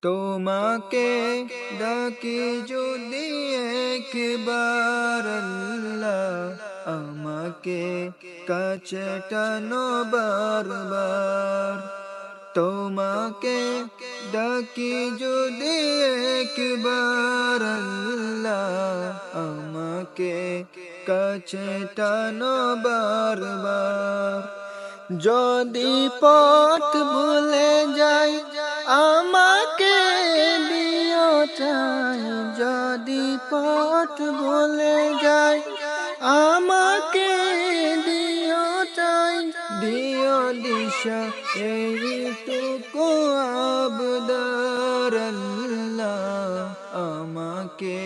তোমাকে ডাকি যদি একবার আল্লাহ, আমাকে কাছে টানো বারবার। তোমাকে ডাকি যদি একবার আল্লাহ, আমাকে কাছে টানো বারবার। যদি পথ ভুলে যাই আমাকে দিও চাই, যদি পথ ভুলে যাই আমাকে দিও চাই, দিও দিশা এইটুকু আবদার আল্লাহ, আমাকে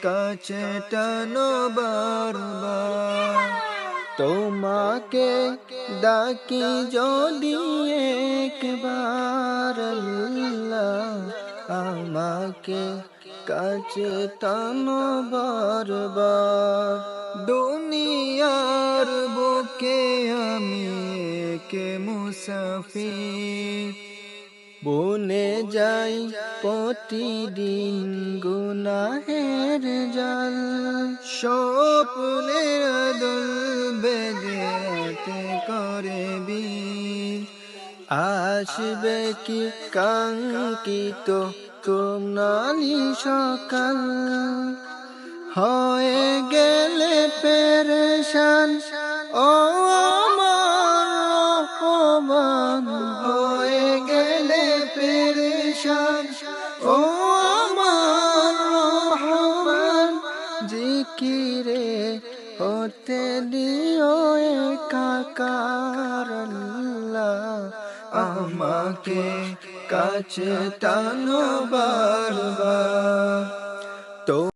কাছে টানো বারবার। তোমাকে ডাকি যদি একবার আল্লাহ, আমাকে কাছে টানো বারবার। দুনিয়ার বুকে আমি এক মুসাফির, বনে যাই প্রতিদিন গুনাহের জাল। স্বপ্নের দোল বেঁধে রাতে করে বীর, আসবে কি কাঙ্ক্ষিত সোনালি সকাল। হয়ে গেলে পেরেশান ও আমার রহমান, হয়ে গেলে পেরেশান ও আমার রহমান। জিকিরে হতে দিও একাকার আল্লাহ, আমাকে কাছে টানো বারবার।